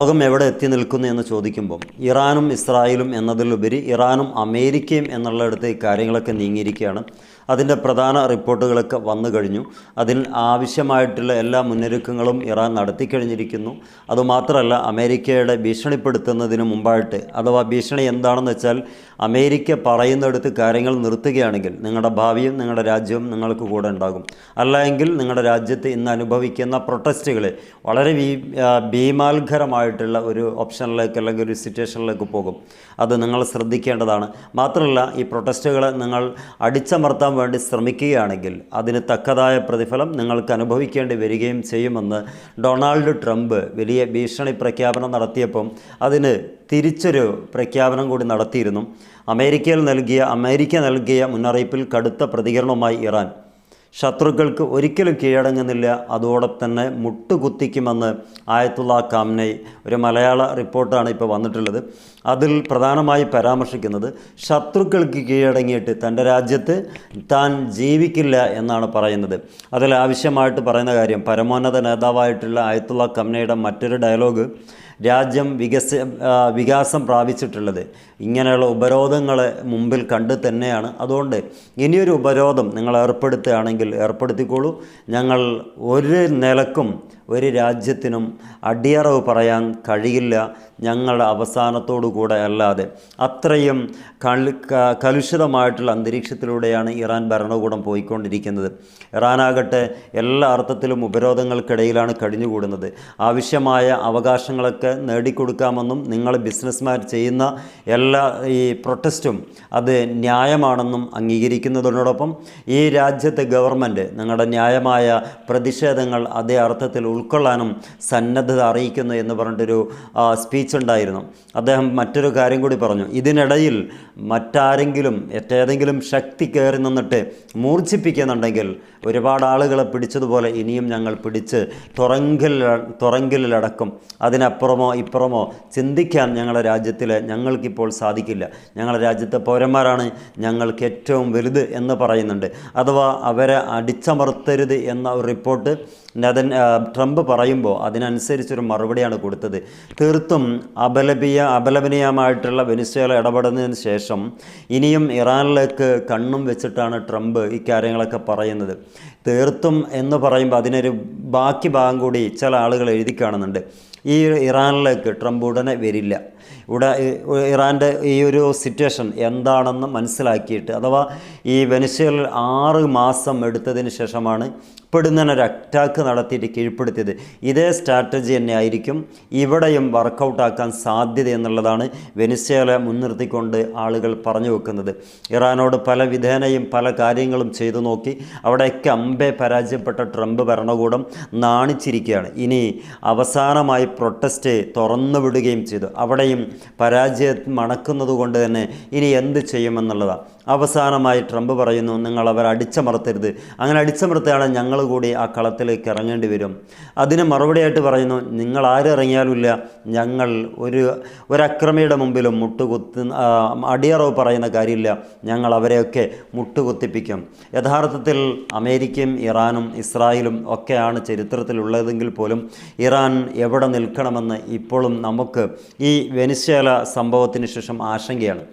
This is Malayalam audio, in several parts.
ലോകം എവിടെ എത്തി നിൽക്കുന്നു എന്ന് ചോദിക്കുമ്പം ഇറാനും ഇസ്രായേലും എന്നതിലുപരി ഇറാനും അമേരിക്കയും എന്നുള്ളിടത്ത് ഈ കാര്യങ്ങളൊക്കെ നീങ്ങിയിരിക്കുകയാണ്. അതിൻ്റെ പ്രധാന റിപ്പോർട്ടുകളൊക്കെ വന്നു കഴിഞ്ഞു. അതിൽ ആവശ്യമായിട്ടുള്ള എല്ലാ മുന്നൊരുക്കങ്ങളും ഇറാൻ നടത്തിക്കഴിഞ്ഞിരിക്കുന്നു. അതുമാത്രമല്ല, അമേരിക്കയുടെ ഭീഷണിപ്പെടുത്തുന്നതിന് മുമ്പായിട്ട്, അഥവാ ഭീഷണി എന്താണെന്ന് വെച്ചാൽ, അമേരിക്ക പറയുന്നിടത്ത് കാര്യങ്ങൾ നിർത്തുകയാണെങ്കിൽ നിങ്ങളുടെ ഭാവിയും നിങ്ങളുടെ രാജ്യവും നിങ്ങൾക്ക് കൂടെ ഉണ്ടാകും. അല്ല എങ്കിൽ നിങ്ങളുടെ രാജ്യത്ത് ഇന്ന് അനുഭവിക്കുന്ന പ്രൊട്ടസ്റ്റുകളെ വളരെ ഭീമാത്കരമായിട്ടുള്ള ഒരു ഓപ്ഷനിലേക്ക് അല്ലെങ്കിൽ ഒരു സിറ്റുവേഷനിലേക്ക് പോകും. അത് നിങ്ങൾ ശ്രദ്ധിക്കേണ്ടതാണ്. മാത്രമല്ല, ഈ പ്രൊട്ടസ്റ്റുകളെ നിങ്ങൾ അടിച്ചമർത്താൻ വേണ്ടി ശ്രമിക്കുകയാണെങ്കിൽ അതിന് തക്കതായ പ്രതിഫലം നിങ്ങൾക്ക് അനുഭവിക്കേണ്ടി വരികയും ചെയ്യുമെന്ന് ഡൊണാൾഡ് ട്രംപ് വലിയ ഭീഷണി പ്രഖ്യാപനം നടത്തിയപ്പം അതിന് തിരിച്ചൊരു പ്രഖ്യാപനം കൂടി നടത്തിയിരുന്നു. അമേരിക്ക നൽകിയ മുന്നറിയിപ്പിൽ കടുത്ത പ്രതികരണവുമായി ഇറാൻ ശത്രുക്കൾക്ക് ഒരിക്കലും കീഴടങ്ങുന്നില്ല, അതോടൊപ്പം തന്നെ മുട്ടുകുത്തിക്കുമെന്ന് ആയത്തുള്ള ഖാംനയി ഒരു മലയാള റിപ്പോർട്ടാണ് ഇപ്പോൾ വന്നിട്ടുള്ളത്. അതിൽ പ്രധാനമായി പരാമർശിക്കുന്നത് ശത്രുക്കൾക്ക് കീഴടങ്ങിയിട്ട് തൻ്റെ രാജ്യത്ത് താൻ ജീവിക്കില്ല എന്നാണ് പറയുന്നത്. അതിൽ ആവശ്യമായിട്ട് പറയുന്ന കാര്യം, പരമോന്നത നേതാവായിട്ടുള്ള ആയത്തുള്ള ഖാംനയുടെ മറ്റൊരു ഡയലോഗ്, രാജ്യം വികാസം പ്രാപിച്ചിട്ടുള്ളത് ഇങ്ങനെയുള്ള ഉപരോധങ്ങളെ മുമ്പിൽ കണ്ട് തന്നെയാണ്. അതുകൊണ്ട് ഇനിയൊരു ഉപരോധം നിങ്ങൾ ഏർപ്പെടുത്തുകയാണെങ്കിൽ ഏർപ്പെടുത്തിക്കോളൂ. ഞങ്ങൾ ഒരു നിലക്കും ഒരു രാജ്യത്തിനും അടിയറവ് പറയാൻ കഴിയില്ല, ഞങ്ങളുടെ അവസാനത്തോടു കൂടെ അല്ലാതെ. അത്രയും കലുഷിതമായിട്ടുള്ള അന്തരീക്ഷത്തിലൂടെയാണ് ഇറാൻ ഭരണകൂടം പോയിക്കൊണ്ടിരിക്കുന്നത്. ഇറാനാകട്ടെ എല്ലാ അർത്ഥത്തിലും ഉപരോധങ്ങൾക്കിടയിലാണ് കഴിഞ്ഞുകൂടുന്നത്. ആവശ്യമായ അവകാശങ്ങളൊക്കെ നേടിക്കൊടുക്കാമെന്നും നിങ്ങൾ ബിസിനസ്മാർ ചെയ്യുന്ന എല്ലാ ഈ പ്രൊട്ടസ്റ്റും അത് ന്യായമാണെന്നും അംഗീകരിക്കുന്നതിനോടൊപ്പം ഈ രാജ്യത്തെ ഗവൺമെൻറ് നിങ്ങളുടെ ന്യായമായ പ്രതിഷേധങ്ങൾ അതേ അർത്ഥത്തിൽ ഉൾക്കൊള്ളാനും സന്നദ്ധത അറിയിക്കുന്നു എന്ന് പറഞ്ഞിട്ടൊരു സ്പീച്ച് ഉണ്ടായിരുന്നു. അദ്ദേഹം മറ്റൊരു കാര്യം കൂടി പറഞ്ഞു, ഇതിനിടയിൽ മറ്റാരെങ്കിലും ഏതെങ്കിലും ശക്തി കയറി നിന്നിട്ട് മൂർച്ഛിപ്പിക്കുന്നുണ്ടെങ്കിൽ ഒരുപാട് ആളുകളെ പിടിച്ചതുപോലെ ഇനിയും ഞങ്ങൾ പിടിച്ച് തുറങ്കിലടക്കും. അതിനപ്പുറമോ ഇപ്പുറമോ ചിന്തിക്കാൻ ഞങ്ങൾക്കിപ്പോൾ സാധിക്കില്ല. ഞങ്ങളുടെ രാജ്യത്തെ പൗരന്മാരാണ് ഞങ്ങൾക്ക് ഏറ്റവും വലുത് എന്ന് പറയുന്നുണ്ട്. അഥവാ അവരെ അടിച്ചമർത്തരുത് എന്ന ഒരു റിപ്പോർട്ട് ട്രംപ് പറയുമ്പോൾ അതിനനുസരിച്ചൊരു മറുപടിയാണ് കൊടുത്തത്. തീർത്തും അപലപനീയമായിട്ടുള്ള വെനിസ്വേല ഇടപെടുന്നതിന് ശേഷം ഇനിയും ഇറാനിലേക്ക് കണ്ണും വെച്ചിട്ടാണ് ട്രംപ് ഈ കാര്യങ്ങളൊക്കെ പറയുന്നത്. തീർത്തും എന്ന് പറയുമ്പോൾ അതിനൊരു ബാക്കി ഭാഗം കൂടി ചില ആളുകൾ എഴുതി കാണുന്നുണ്ട്. ഈ ഇറാനിലേക്ക് ട്രംപ് ഉടനെ വരില്ല. ഇറാൻ്റെ ഈ ഒരു സിറ്റുവേഷൻ എന്താണെന്ന് മനസ്സിലാക്കിയിട്ട്, അഥവാ ഈ വെനിസ്വേലയിൽ 6 മാസം എടുത്തതിന് ശേഷമാണ് പെടുന്നതിനൊരു അറ്റാക്ക് നടത്തിയിട്ട് കീഴ്പ്പെടുത്തിയത്. ഇതേ സ്ട്രാറ്റജി തന്നെ ആയിരിക്കും ഇവിടെയും വർക്കൗട്ടാക്കാൻ സാധ്യത എന്നുള്ളതാണ് വെനിസ്വേല മുൻനിർത്തിക്കൊണ്ട് ആളുകൾ പറഞ്ഞു വെക്കുന്നത്. ഇറാനോട് പല വിധേനയും പല കാര്യങ്ങളും ചെയ്തു നോക്കി. അവിടെയൊക്കെ പരാജയപ്പെട്ട ട്രംപ് ഭരണകൂടം നാണിച്ചിരിക്കുകയാണ്. ഇനി അവസാനമായി പ്രൊട്ടസ്റ്റ് തുറന്നു വിടുകയും ചെയ്തു. അവിടെയും പരാജയം മണക്കുന്നത് കൊണ്ട് തന്നെ ഇനി എന്ത് ചെയ്യുമെന്നുള്ളതാണ്. അവസാനമായി ട്രംപ് പറയുന്നു, നിങ്ങൾ അവരെ അടിച്ചമർത്തരുത്. അങ്ങനെ അടിച്ചമർത്തുകയാണ് ഞങ്ങൾ കൂടി ആ കളത്തിലേക്ക് ഇറങ്ങേണ്ടി വരും. അതിന് മറുപടിയായിട്ട് പറയുന്നു, നിങ്ങൾ ആരിറങ്ങിയാലും ഇല്ല, ഞങ്ങൾ ഒരു അക്രമിയുടെ മുമ്പിലും അടിയറവ് പറയുന്ന കാര്യമില്ല, ഞങ്ങൾ അവരെയൊക്കെ മുട്ടുകുത്തിപ്പിക്കും. യഥാർത്ഥത്തിൽ അമേരിക്കയും ഇറാനും ഇസ്രായേലും ഒക്കെയാണ് ചരിത്രത്തിലുള്ളതെങ്കിൽ പോലും ഇറാൻ എവിടെ നിൽക്കണമെന്ന് ഇപ്പോഴും നമുക്ക് ഈ വെനിസ്വേല സംഭവത്തിന് ശേഷം ആശങ്കയാണ്.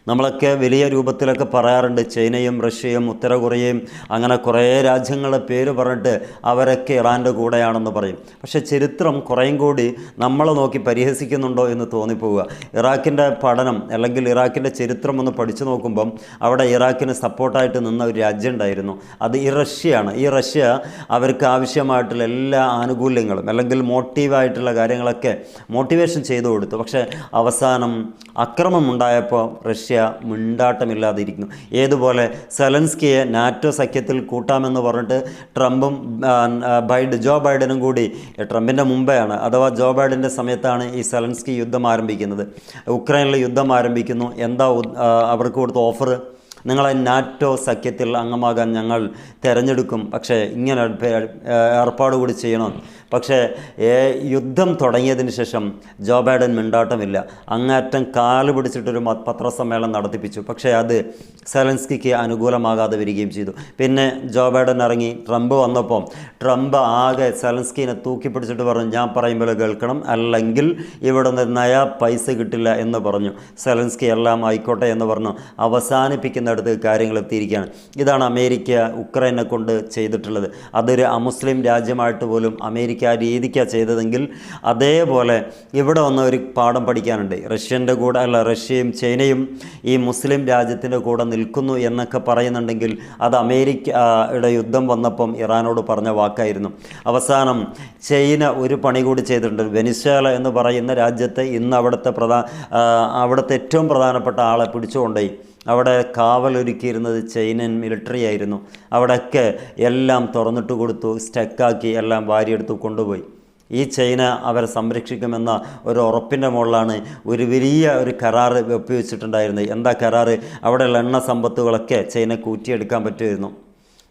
നമ്മളൊക്കെ വലിയ രൂപത്തിലൊക്കെ പറയാറുണ്ട്, ചൈനയും റഷ്യയും ഉത്തര കൊറിയയും അങ്ങനെ കുറേ രാജ്യങ്ങളുടെ പേര് പറഞ്ഞിട്ട് അവരൊക്കെ ഇറാൻ്റെ കൂടെയാണെന്ന് പറയും. പക്ഷേ ചരിത്രം കുറേയും കൂടി നമ്മളെ നോക്കി പരിഹസിക്കുന്നുണ്ടോ എന്ന് തോന്നിപ്പോവുക. ഇറാഖിൻ്റെ പഠനം അല്ലെങ്കിൽ ഇറാഖിൻ്റെ ചരിത്രം ഒന്ന് പഠിച്ചു നോക്കുമ്പം അവിടെ ഇറാഖിന് സപ്പോർട്ടായിട്ട് നിന്ന ഒരു രാജ്യം ഉണ്ടായിരുന്നു, അത് ഈ റഷ്യയാണ്. ഈ റഷ്യ അവർക്ക് ആവശ്യമായിട്ടുള്ള എല്ലാ ആനുകൂല്യങ്ങളും അല്ലെങ്കിൽ മോട്ടീവായിട്ടുള്ള കാര്യങ്ങളൊക്കെ മോട്ടിവേഷൻ ചെയ്തു കൊടുത്തു. പക്ഷേ അവസാനം അക്രമം ഉണ്ടായപ്പോൾ റഷ്യ മിണ്ടാട്ടമില്ലാതിരിക്കുന്നു. ഏതുപോലെ സെലൻസ്കിയെ നാറ്റോ സഖ്യത്തിൽ കൂട്ടാമെന്ന് പറഞ്ഞിട്ട് ട്രംപും ജോ ബൈഡനും കൂടി, ട്രംപിൻ്റെ മുമ്പെയാണ്, അഥവാ ജോ ബൈഡൻ്റെ സമയത്താണ് ഈ സെലൻസ്കി യുദ്ധം ആരംഭിക്കുന്നത്. ഉക്രൈനിലെ യുദ്ധം ആരംഭിക്കുന്നു. എന്താ അവർക്ക് കൊടുത്ത ഓഫർ? നിങ്ങളെ നാറ്റോ സഖ്യത്തിൽ അംഗമാകാൻ ഞങ്ങൾ തിരഞ്ഞെടുക്കും, പക്ഷേ ഇങ്ങനെ ഏർപ്പാട് കൂടി ചെയ്യണം. പക്ഷേ യുദ്ധം തുടങ്ങിയതിന് ശേഷം ജോ ബൈഡൻ മിണ്ടാട്ടമില്ല. അങ്ങേറ്റം കാല് പിടിച്ചിട്ടൊരു പത്രസമ്മേളനം നടത്തിപ്പിച്ചു. പക്ഷേ അത് സെലൻസ്കിക്ക് അനുകൂലമാകാതെ വരികയും ചെയ്തു. പിന്നെ ജോ ബൈഡൻ ഇറങ്ങി. ട്രംപ് വന്നപ്പോൾ ട്രംപ് ആകെ സെലൻസ്കിനെ തൂക്കിപ്പിടിച്ചിട്ട് പറഞ്ഞു, ഞാൻ പറയുമ്പോൾ കേൾക്കണം, അല്ലെങ്കിൽ ഇവിടെ നിന്ന് നയാ പൈസ കിട്ടില്ല എന്ന് പറഞ്ഞു. സെലൻസ്കി എല്ലാം ആയിക്കോട്ടെ എന്ന് പറഞ്ഞു അവസാനിപ്പിക്കുന്നിടത്ത് കാര്യങ്ങൾ എത്തിയിരിക്കുകയാണ്. ഇതാണ് അമേരിക്ക ഉക്രൈനെ കൊണ്ട് ചെയ്തിട്ടുള്ളത്. അതൊരു അമുസ്ലിം രാജ്യമായിട്ട് പോലും അമേരിക്ക ആ രീതിക്കാണ് ചെയ്തതെങ്കിൽ അതേപോലെ ഇവിടെ വന്ന ഒരു പാഠം പഠിക്കാനുണ്ട്. റഷ്യയും ചൈനയും ഈ മുസ്ലിം രാജ്യത്തിൻ്റെ കൂടെ നിൽക്കുന്നു എന്നൊക്കെ പറയുന്നുണ്ടെങ്കിൽ അത് അമേരിക്കയുടെ യുദ്ധം വന്നപ്പം ഇറാനോട് പറഞ്ഞ വാക്കായിരുന്നു. അവസാനം ചൈന ഒരു പണി കൂടി ചെയ്തിട്ടുണ്ട്. വെനിസ്വേല എന്ന് പറയുന്ന രാജ്യത്തെ ഇന്ന് അവിടുത്തെ ഏറ്റവും പ്രധാനപ്പെട്ട ആളെ പിടിച്ചുകൊണ്ടുപോയി അവിടെ കാവലൊരുക്കിയിരുന്നത് ചൈനൻ മിലിറ്ററി ആയിരുന്നു. അവിടെയൊക്കെ എല്ലാം തുറന്നിട്ട് കൊടുത്തു, സ്റ്റക്കാക്കി എല്ലാം വാരിയെടുത്ത് കൊണ്ടുപോയി. ഈ ചൈന അവരെ സംരക്ഷിക്കുമെന്ന ഒരു ഉറപ്പിൻ്റെ മുകളിലാണ് ഒരു വലിയ കരാറ് ഒപ്പുവെച്ചിട്ടുണ്ടായിരുന്നത്. എന്താ കരാറ്? അവിടെയുള്ള എണ്ണ സമ്പത്തുകളൊക്കെ ചൈന കൂറ്റിയെടുക്കാൻ പറ്റുമായിരുന്നു.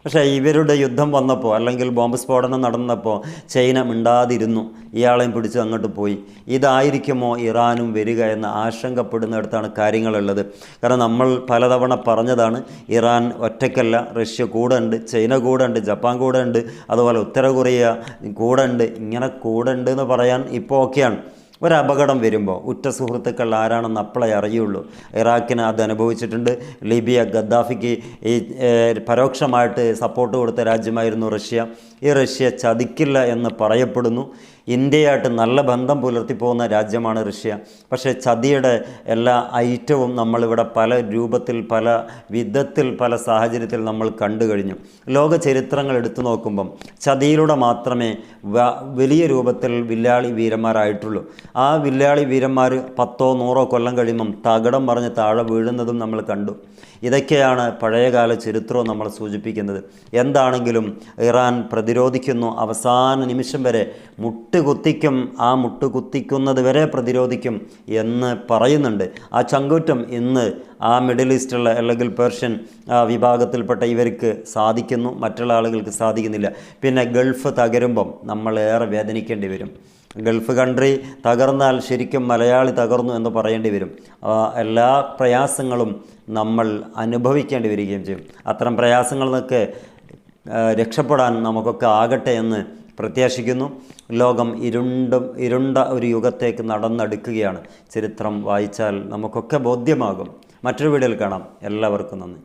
പക്ഷേ ഇവരുടെ യുദ്ധം വന്നപ്പോൾ അല്ലെങ്കിൽ ബോംബ് സ്ഫോടനം നടന്നപ്പോൾ ചൈന മിണ്ടാതിരുന്നു. ഇയാളെയും പിടിച്ച് അങ്ങോട്ട് പോയി. ഇതായിരിക്കുമോ ഇറാനും വരിക എന്ന് ആശങ്കപ്പെടുന്നിടത്താണ് കാര്യങ്ങളുള്ളത്. കാരണം നമ്മൾ പലതവണ പറഞ്ഞതാണ്, ഇറാൻ ഒറ്റയ്ക്കല്ല, റഷ്യ കൂടെ ഉണ്ട്, ചൈന കൂടെ ഉണ്ട്, ജപ്പാൻ കൂടെ ഉണ്ട്, അതുപോലെ ഉത്തര കൊറിയ കൂടെ ഉണ്ട്. ഇങ്ങനെ കൂടെ ഉണ്ട് എന്ന് പറയാൻ ഇപ്പോൾ ഓക്കെയാണ്. ഒരപകടം വരുമ്പോൾ ഉറ്റ സുഹൃത്തുക്കൾ ആരാണെന്ന് അപ്പോഴേ അറിയുള്ളൂ. ഇറാഖിന് അത് അനുഭവിച്ചിട്ടുണ്ട്. ലിബിയ ഗദ്ദാഫിക്ക് ഈ പരോക്ഷമായിട്ട് സപ്പോർട്ട് കൊടുത്ത രാജ്യമായിരുന്നു റഷ്യ. ഈ റഷ്യ ചതിക്കില്ല എന്ന് പറയപ്പെടുന്നു. ഇന്ത്യയായിട്ട് നല്ല ബന്ധം പുലർത്തിപ്പോകുന്ന രാജ്യമാണ് റഷ്യ. പക്ഷേ ചതിയുടെ എല്ലാ ഐറ്റവും നമ്മളിവിടെ പല രൂപത്തിൽ, പല വിധത്തിൽ, പല സാഹചര്യത്തിൽ നമ്മൾ കണ്ടു കഴിഞ്ഞു. ലോക ചരിത്രങ്ങൾ എടുത്തു നോക്കുമ്പം ചതിയിലൂടെ മാത്രമേ വലിയ രൂപത്തിൽ വില്ലാളി വീരന്മാരായിട്ടുള്ളൂ. ആ വില്ലാളി വീരന്മാർ 10-100 കൊല്ലം കഴിയുമ്പം തകിടം പറഞ്ഞ് താഴെ വീഴുന്നതും നമ്മൾ കണ്ടു. ഇതൊക്കെയാണ് പഴയകാല ചരിത്രവും നമ്മൾ സൂചിപ്പിക്കുന്നത്. എന്താണെങ്കിലും ഇറാൻ പ്രതിരോധിക്കുന്നു. അവസാന നിമിഷം വരെ മുട്ടുകുത്തിക്കും. ആ മുട്ടുകുത്തിക്കുന്നത് വരെ പ്രതിരോധിക്കും എന്ന് പറയുന്നുണ്ട്. ആ ചങ്കൂറ്റം ഇന്ന് ആ മിഡിൽ ഈസ്റ്റുള്ള അല്ലെങ്കിൽ പേർഷ്യൻ വിഭാഗത്തിൽപ്പെട്ട ഇവർക്ക് സാധിക്കുന്നു, മറ്റുള്ള ആളുകൾക്ക് സാധിക്കുന്നില്ല. പിന്നെ ഗൾഫ് തകരുമ്പം നമ്മളേറെ വേദനിക്കേണ്ടി വരും. ഗൾഫ് കൺട്രി തകർന്നാൽ ശരിക്കും മലയാളി തകർന്നു എന്ന് പറയേണ്ടി വരും. എല്ലാ പ്രയാസങ്ങളും നമ്മൾ അനുഭവിക്കേണ്ടി വരികയും ചെയ്യും. അത്തരം പ്രയാസങ്ങളിൽ നിന്നൊക്കെ രക്ഷപ്പെടാൻ നമുക്കൊക്കെ ആകട്ടെ എന്ന് പ്രത്യാശിക്കുന്നു. ലോകം ഇരുണ്ട ഒരു യുഗത്തേക്ക് നടന്നെടുക്കുകയാണ്. ചരിത്രം വായിച്ചാൽ നമുക്കൊക്കെ ബോധ്യമാകും. മറ്റൊരു വീഡിയോയിൽ കാണാം. എല്ലാവർക്കും നന്ദി.